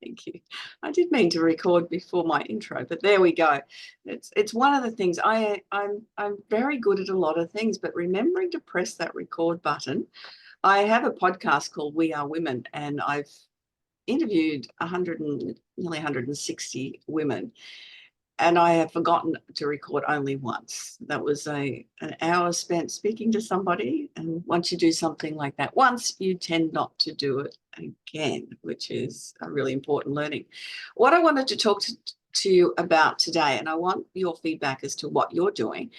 Thank you. I did mean to record before my intro, but there we go. It's one of the things I'm very good at a lot of things, but remembering to press that record button. I have a podcast called We Are Women, and I've interviewed nearly 160 women, and I have forgotten to record only once. That was an hour spent speaking to somebody, and once you do something like that once, you tend not to do it again, which is a really important learning. What I wanted to talk to you about today, and I want your feedback as to what you're doing.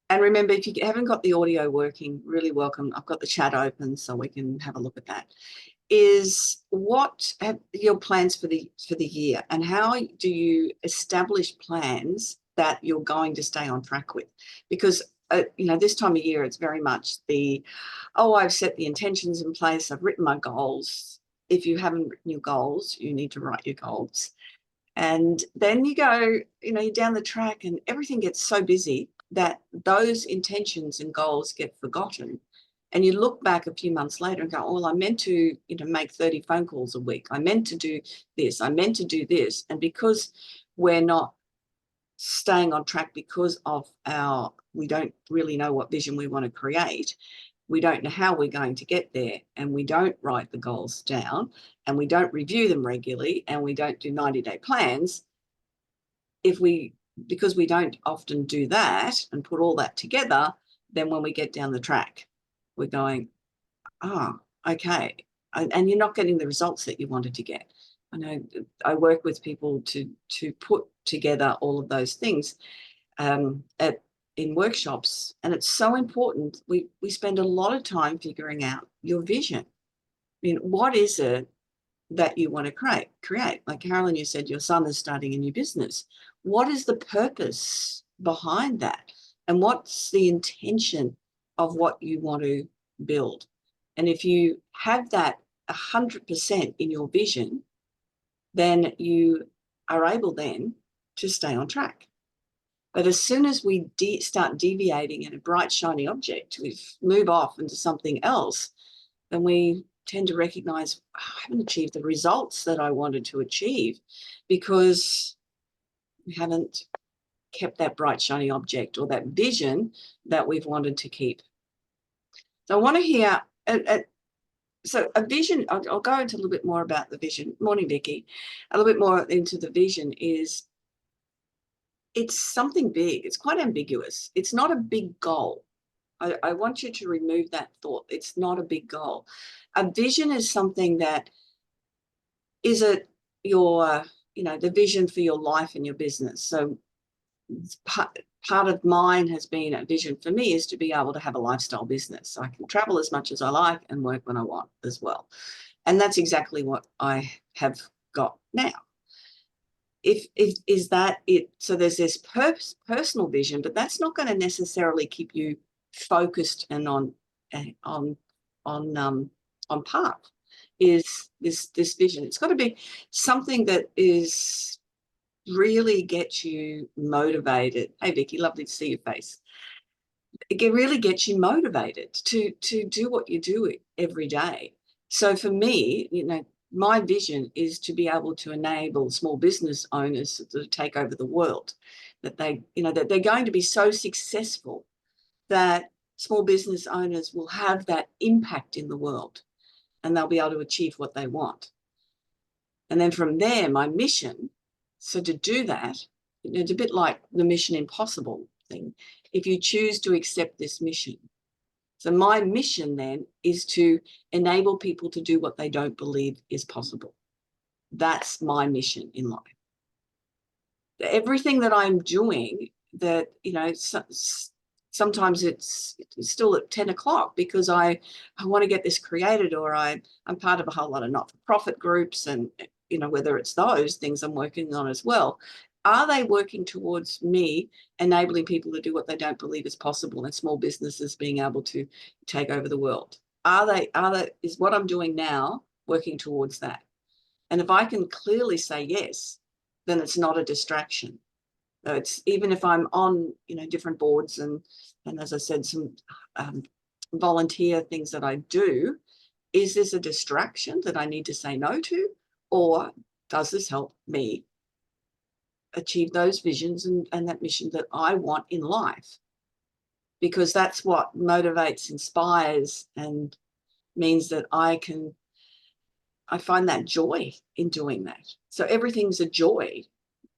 And remember, if you haven't got the audio working, really welcome. I've got the chat open so we can have a look at that. Is what are your plans for the year, and how do you establish plans that you're going to stay on track with? Because this time of year, it's very much I've set the intentions in place, I've written my goals. If you haven't written your goals, you need to write your goals. And then you go, you're down the track and everything gets so busy that those intentions and goals get forgotten. And you look back a few months later and go, oh, well, I meant to, make 30 phone calls a week. I meant to do this. I meant to do this. And because we're not staying on track because of we don't really know what vision we want to create. We don't know how we're going to get there, and we don't write the goals down, and we don't review them regularly, and we don't do 90-day plans. Because we don't often do that and put all that together, then when we get down the track, we're going, okay. And you're not getting the results that you wanted to get. I know I work with people to put together all of those things in workshops, and it's so important. We spend a lot of time figuring out your vision. What is it that you want to create? Like Carolyn, you said your son is starting a new business. What is the purpose behind that? And what's the intention of what you want to build? And if you have that 100% in your vision, then you are able then to stay on track. But as soon as we start deviating in a bright, shiny object, we move off into something else, then we tend to recognize, I haven't achieved the results that I wanted to achieve because we haven't kept that bright, shiny object or that vision that we've wanted to keep. So I want to hear, so a vision, I'll go into a little bit more about the vision. Morning, Vicky. A little bit more into the vision is, it's something big. It's quite ambiguous. It's not a big goal. I want you to remove that thought. It's not a big goal. A vision is something that is the vision for your life and your business. So part of mine has been a vision for me is to be able to have a lifestyle business. So I can travel as much as I like and work when I want as well. And that's exactly what I have got now. Is that it? So there's this personal vision, but that's not going to necessarily keep you focused and on path. Is this vision? It's got to be something that is really gets you motivated. Hey, Vicky, lovely to see your face. It really gets you motivated to do what you do every day. So for me, my vision is to be able to enable small business owners to take over the world, that that they're going to be so successful that small business owners will have that impact in the world and they'll be able to achieve what they want. And then from there, my mission, so to do that, it's a bit like the Mission Impossible thing. If you choose to accept this mission, so my mission then is to enable people to do what they don't believe is possible. That's my mission in life. Everything that I'm doing that, sometimes it's still at 10 o'clock because I want to get this created, or I'm part of a whole lot of not-for-profit groups, and, whether it's those things I'm working on as well. Are they working towards me enabling people to do what they don't believe is possible, and small businesses being able to take over the world? Is what I'm doing now working towards that? And if I can clearly say yes, then it's not a distraction. So it's, even if I'm on, different boards and as I said, some volunteer things that I do, is this a distraction that I need to say no to? Or does this help me achieve those visions and that mission that I want in life? Because that's what motivates, inspires, and means that I find that joy in doing that. So everything's a joy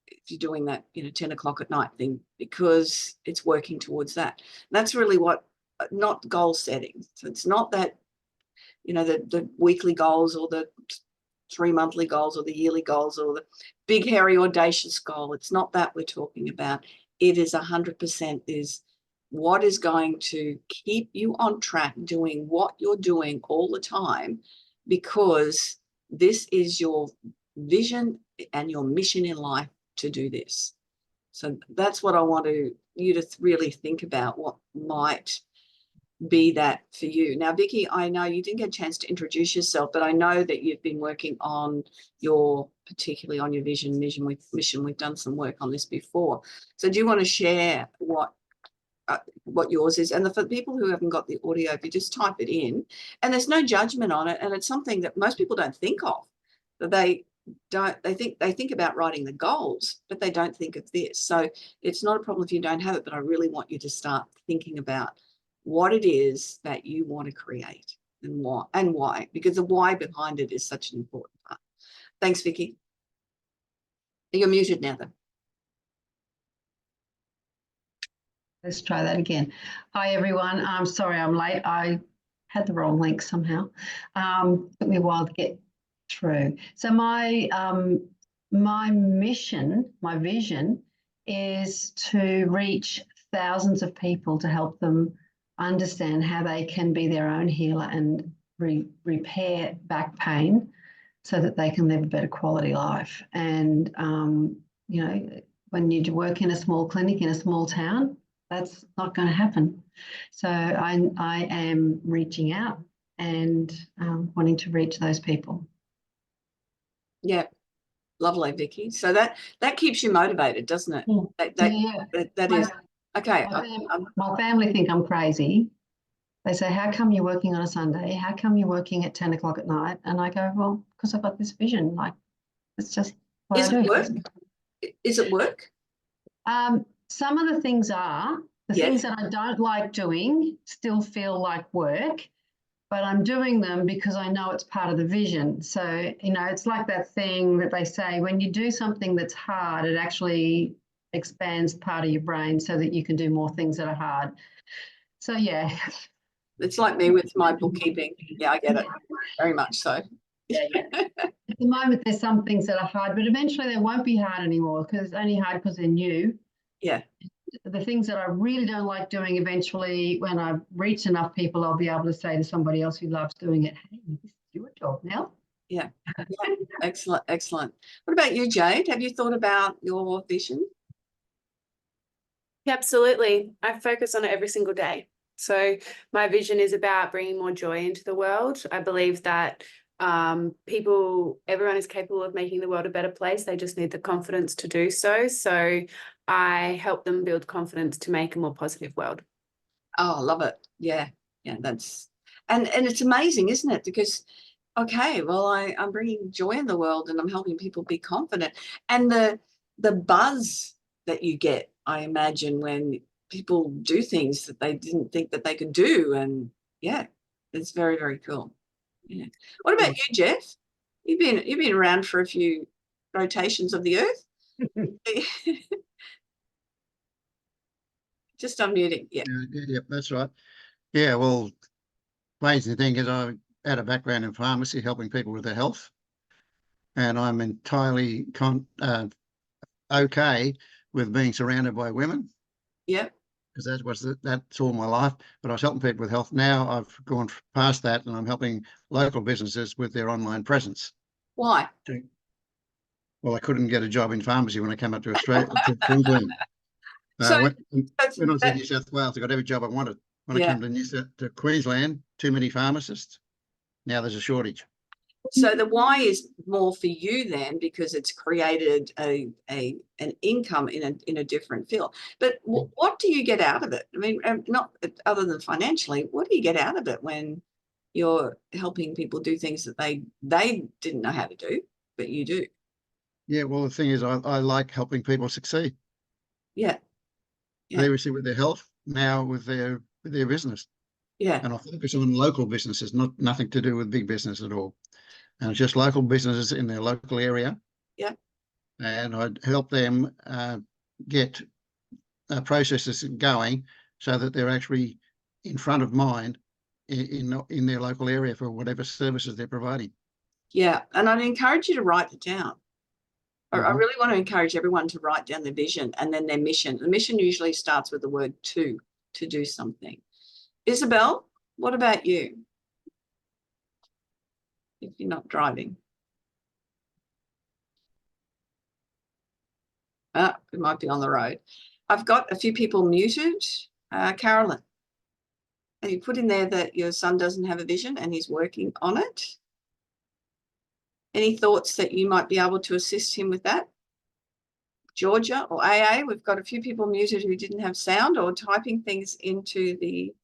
if you're doing that, 10 o'clock at night thing, because it's working towards that. And that's really what, not goal setting. So it's not that, the weekly goals or the 3 monthly goals or the yearly goals or the big, hairy, audacious goal. It's not that we're talking about. It is 100% is what is going to keep you on track doing what you're doing all the time, because this is your vision and your mission in life to do this. So that's what I want you to really think about, what might be that for you. Now, Vicky, I know you didn't get a chance to introduce yourself, but I know that you've been working on particularly on your mission. We've done some work on this before. So do you want to share what yours is? And for people who haven't got the audio, if you just type it in, and there's no judgment on it, and it's something that most people don't think of. They think about writing the goals, but they don't think of this. So it's not a problem if you don't have it, but I really want you to start thinking about what it is that you want to create and why, because the why behind it is such an important part. Thanks, Vicky. You're muted now, though. Let's try that again. Hi, everyone. I'm sorry I'm late. I had the wrong link somehow. Took me a while to get through. So my mission, my vision is to reach thousands of people to help them understand how they can be their own healer and repair back pain so that they can live a better quality life. And, when you work in a small clinic in a small town, that's not going to happen. So I am reaching out and wanting to reach those people. Yeah, lovely, Vicky. So that keeps you motivated, doesn't it? Yeah. That is okay. My family think I'm crazy. They say, "How come you're working on a Sunday? How come you're working at 10 o'clock at night?" And I go, "Well, because I've got this vision. Like, it's just what I do." Is it work? Some of the things are. The things that I don't like doing still feel like work, but I'm doing them because I know it's part of the vision. So, it's like that thing that they say, when you do something that's hard, it actually expands part of your brain so that you can do more things that are hard. So, yeah. It's like me with my bookkeeping. Yeah, I get it. Very much so. Yeah. At the moment, there's some things that are hard, but eventually they won't be hard anymore because it's only hard because they're new. Yeah. The things that I really don't like doing, eventually, when I've reached enough people, I'll be able to say to somebody else who loves doing it, "Hey, this is your job now." Yeah. Excellent. What about you, Jade? Have you thought about your vision? Yeah, absolutely. I focus on it every single day. So my vision is about bringing more joy into the world. I believe that everyone is capable of making the world a better place. They just need the confidence to do so. So I help them build confidence to make a more positive world. Oh, I love it. Yeah. That's and it's amazing, isn't it? Because okay, well, I'm bringing joy in the world and I'm helping people be confident, and the buzz that you get, I imagine, when people do things that they didn't think that they could do, and yeah, it's very, very cool. Yeah. What about you, Jeff? You've been around for a few rotations of the earth. Just unmuting. Yeah. Yeah, that's right. Yeah, well, amazing thing is I had a background in pharmacy, helping people with their health, and I'm entirely okay with being surrounded by women. Yeah. Because that's all my life. But I was helping people with health. Now I've gone past that, and I'm helping local businesses with their online presence. Why? Well, I couldn't get a job in pharmacy when I came up to Australia, to Queensland. So when I was in New South Wales, I got every job I wanted. When I came to Queensland, too many pharmacists. Now there's a shortage. So the why is more for you then, because it's created an income in a different field. But what do you get out of it? I mean, not other than financially, what do you get out of it when you're helping people do things that they didn't know how to do, but you do? Yeah, well, the thing is, I like helping people succeed. Yeah. Yeah. Previously with their health, now with their business. Yeah. And I focus on local businesses, nothing to do with big business at all. And it's just local businesses in their local area. Yeah. And I'd help them get processes going so that they're actually in front of mind in their local area for whatever services they're providing. Yeah. And I'd encourage you to write it down. I Mhm. really want to encourage everyone to write down their vision and then their mission. The mission usually starts with the word to do something. Isabel, what about you? If you're not driving. It might be on the road. I've got a few people muted. Carolyn, have you put in there that your son doesn't have a vision and he's working on it? Any thoughts that you might be able to assist him with that? Georgia or AA, we've got a few people muted who didn't have sound or typing things into the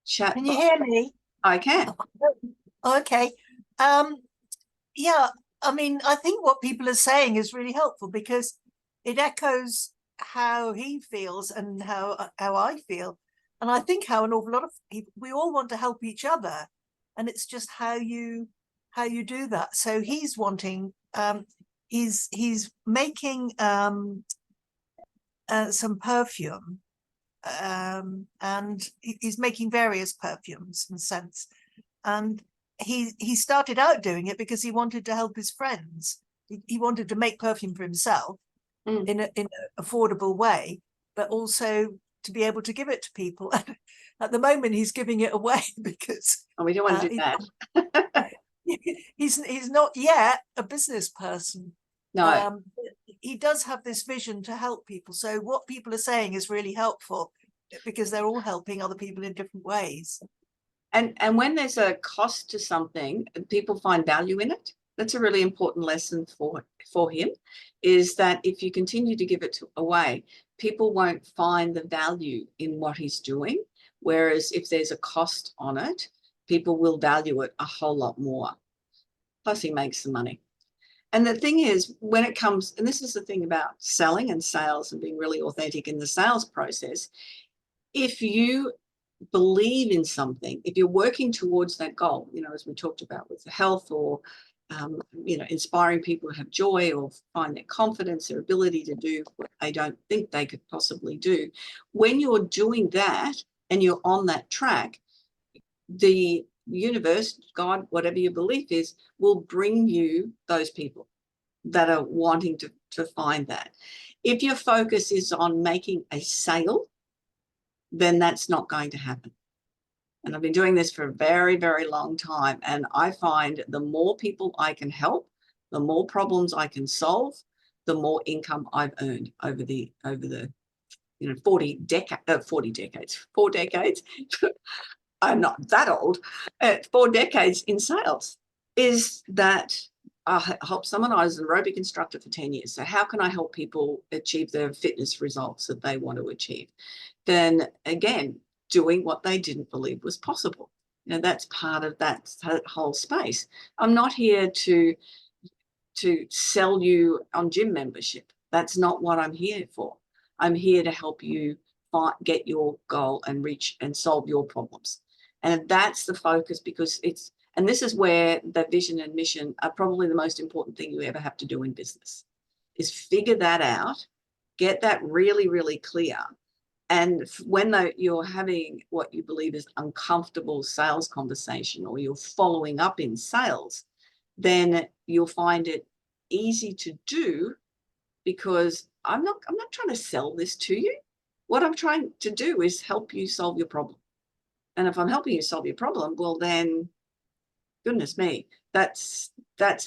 chat. Can you hear me? I can. Okay. Yeah, I mean, I think what people are saying is really helpful because it echoes how he feels and how I feel. And I think how an awful lot of people, we all want to help each other. And it's just how you do that. So he's wanting, he's making some perfume, and he's making various perfumes and scents. And he started out doing it because he wanted to help his friends. He wanted to make perfume for himself in an affordable way, but also to be able to give it to people. At the moment, he's giving it away because we don't want to do that. He's not yet a business person. No. He does have this vision to help people. So what people are saying is really helpful because they're all helping other people in different ways. And when there's a cost to something, people find value in it. That's a really important lesson for him, is that if you continue to give it away, people won't find the value in what he's doing. Whereas if there's a cost on it, people will value it a whole lot more. Plus he makes the money. And the thing is, when it comes, and this is the thing about selling and sales and being really authentic in the sales process, if you believe in something, if you're working towards that goal, as we talked about with the health or, inspiring people to have joy or find their confidence, their ability to do what they don't think they could possibly do. When you're doing that and you're on that track, the universe, God, whatever your belief is, will bring you those people that are wanting to find that. If your focus is on making a sale, then that's not going to happen. And I've been doing this for a very, very long time. And I find the more people I can help, the more problems I can solve, the more income I've earned over the 4 decades. I'm not that old. 4 decades in sales is that I helped someone. I was an aerobic instructor for 10 years. So how can I help people achieve the fitness results that they want to achieve? Then again, doing what they didn't believe was possible. That's part of that whole space. I'm not here to sell you on gym membership. That's not what I'm here for. I'm here to help you get your goal and reach and solve your problems. And that's the focus, because and this is where the vision and mission are probably the most important thing you ever have to do in business, is figure that out, get that really, really clear. And when you're having what you believe is uncomfortable sales conversation, or you're following up in sales, then you'll find it easy to do, because I'm not trying to sell this to you. What I'm trying to do is help you solve your problem. And if I'm helping you solve your problem, well, then goodness me, that's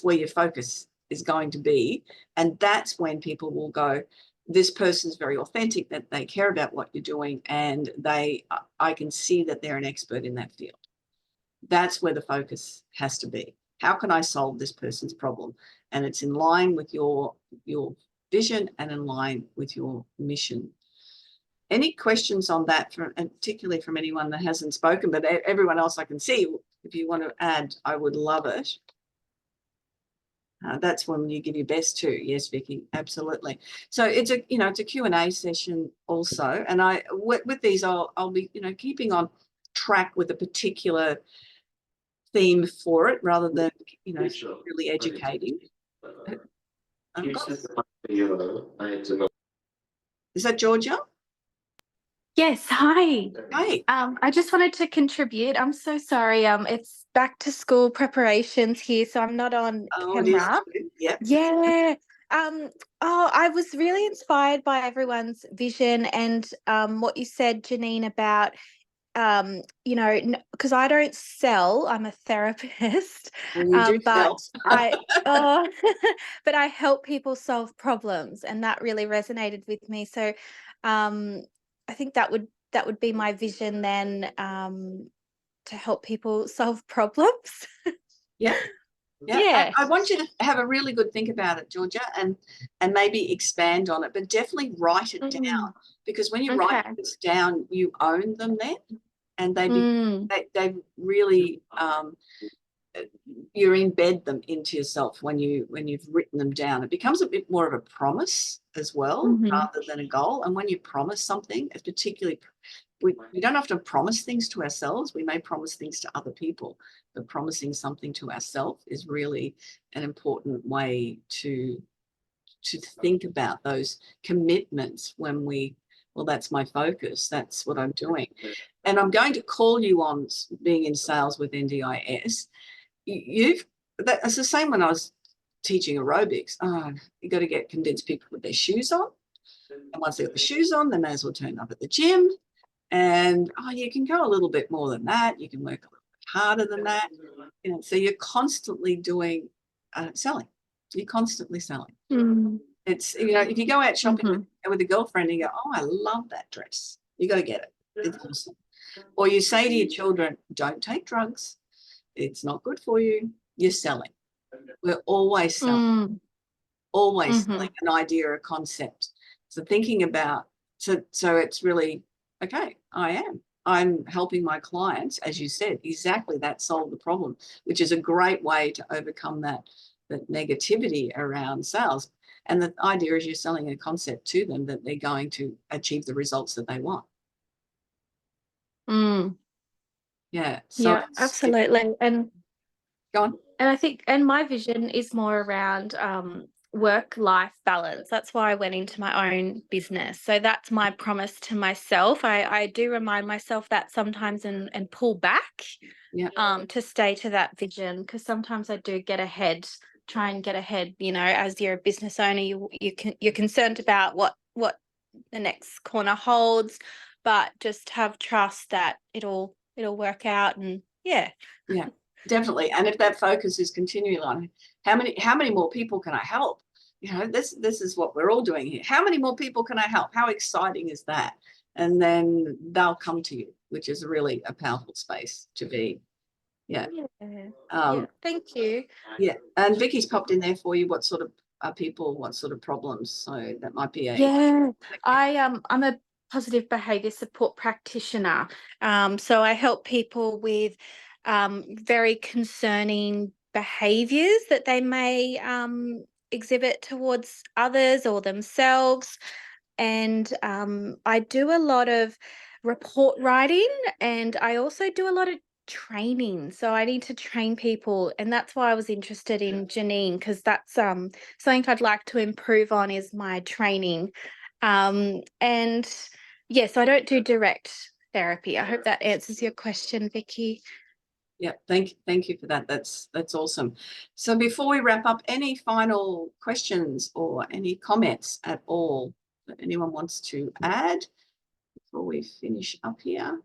where your focus is going to be. And that's when people will go, this person's very authentic, that they care about what you're doing, and I can see that they're an expert in that field. That's where the focus has to be. How can I solve this person's problem? And it's in line with your vision and in line with your mission. Any questions on that, and particularly from anyone that hasn't spoken, but everyone else I can see, if you want to add, I would love it. That's when you give your best too. Yes, Vicky, absolutely. So it's a, it's a Q&A session also. And with these, I'll be, keeping on track with a particular theme for it rather than, really educating. Is that Georgia? Yes, hi. Hey. I just wanted to contribute. I'm so sorry. It's back to school preparations here, so I'm not on camera. Yep. Yeah. I was really inspired by everyone's vision and what you said, Janine, about because I don't sell, I'm a therapist. Well, you do But sell. but I help people solve problems, and that really resonated with me. So I think that would be my vision then, to help people solve problems. Yeah. Yeah. I want you to have a really good think about it, Georgia, and maybe expand on it, but definitely write it down, because when you write Okay. things down, you own them then, and they really you embed them into yourself when you've written them down. It becomes a bit more of a promise as well, rather than a goal. And when you promise something, it's particularly, we don't have to promise things to ourselves. We may promise things to other people, but promising something to ourselves is really an important way to think about those commitments when well, that's my focus. That's what I'm doing. And I'm going to call you on being in sales with NDIS. That's the same when I was teaching aerobics. You got to convince people with their shoes on. And once they've got the shoes on, they may as well turn up at the gym. And you can go a little bit more than that. You can work a little bit harder than that. So you're constantly doing selling. You're constantly selling. It's, if you go out shopping with a girlfriend and you go, oh, I love that dress. You got to get it. It's awesome. Or you say to your children, don't take drugs. It's not good for you. You're selling. We're always selling. Always selling an idea or a concept. So thinking about, so it's really, okay, I'm helping my clients, as you said, exactly that, solve the problem, which is a great way to overcome that negativity around sales. And the idea is you're selling a concept to them that they're going to achieve the results that they want. Yeah. So Yeah, absolutely. And go on. And I think, and my vision is more around work-life balance. That's why I went into my own business. So that's my promise to myself. I do remind myself that sometimes and pull back to stay to that vision, because sometimes I do try and get ahead, as you're a business owner, you're concerned about what the next corner holds, but just have trust that it'll work out. And yeah. Definitely. And if that focus is continually on how many more people can I help? This is what we're all doing here. How many more people can I help? How exciting is that? And then they'll come to you, which is really a powerful space to be. Yeah. Thank you. Yeah. And Vicky's popped in there for you. What sort of people, what sort of problems? So that might be I'm a positive behavior support practitioner. So I help people with very concerning behaviors that they may exhibit towards others or themselves. And I do a lot of report writing, and I also do a lot of training. So I need to train people, and that's why I was interested in Janine, because that's something I'd like to improve on, is my training. And yes, I don't do direct therapy. I hope that answers your question, Vicky. Yeah, thank you for that. That's awesome. So before we wrap up, any final questions or any comments at all that anyone wants to add before we finish up here?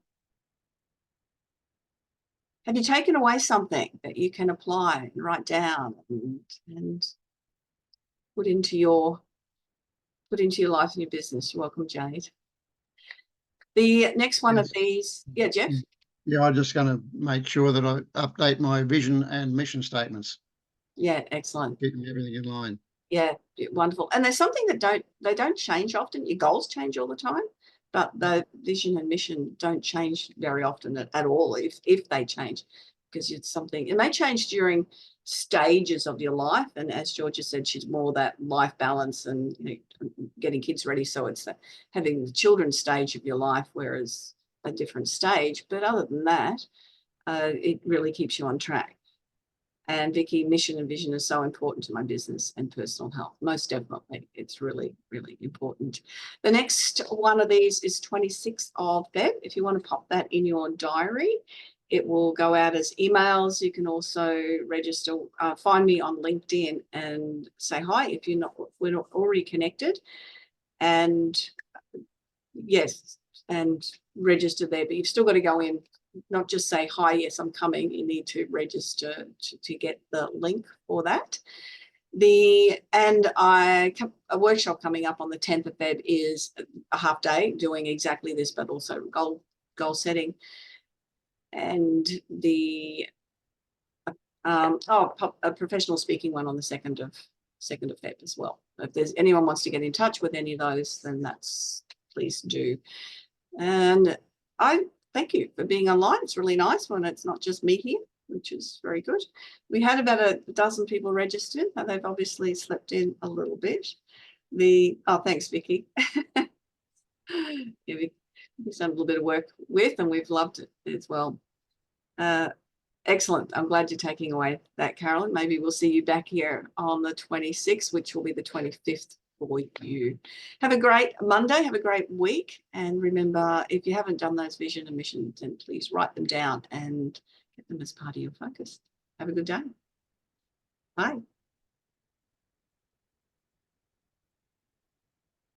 Have you taken away something that you can apply and write down and put into your life and your business? You're welcome, Jade. The next one of these, Jeff. Yeah, I'm just going to make sure that I update my vision and mission statements. Yeah, excellent. Keeping everything in line. Yeah, wonderful. And there's something that they don't change often. Your goals change all the time, but the vision and mission don't change very often at all, if they change, because it's something, it may change during stages of your life. And as Georgia said, she's more that life balance and, you know, getting kids ready. So it's that having the children's stage of your life, whereas a different stage. But other than that, it really keeps you on track. And Vicky, mission and vision is so important to my business and personal health. Most definitely. It's really, really important. The next one of these is 26th of Feb. If you want to pop that in your diary, it will go out as emails. You can also register, find me on LinkedIn and say hi if we're not already connected. And yes, and register there, but you've still got to go in, not just say, hi, yes, I'm coming. You need to register to get the link for that. A workshop coming up on the 10th of Feb is a half day doing exactly this, but also goal setting. And a professional speaking one on the 2nd of Feb as well. If there's anyone wants to get in touch with any of those, then please do. And I thank you for being online. It's really nice when it's not just me here, which is very good. We had about a dozen people registered, and they've obviously slept in a little bit. Thanks, Vicky. Yeah, we've done a little bit of work with, and we've loved it as well. Excellent. I'm glad you're taking away that, Carolyn. Maybe we'll see you back here on the 26th, which will be the 25th for you. Have a great Monday. Have a great week. And remember, if you haven't done those vision and missions, then please write them down and get them as part of your focus. Have a good day. Bye.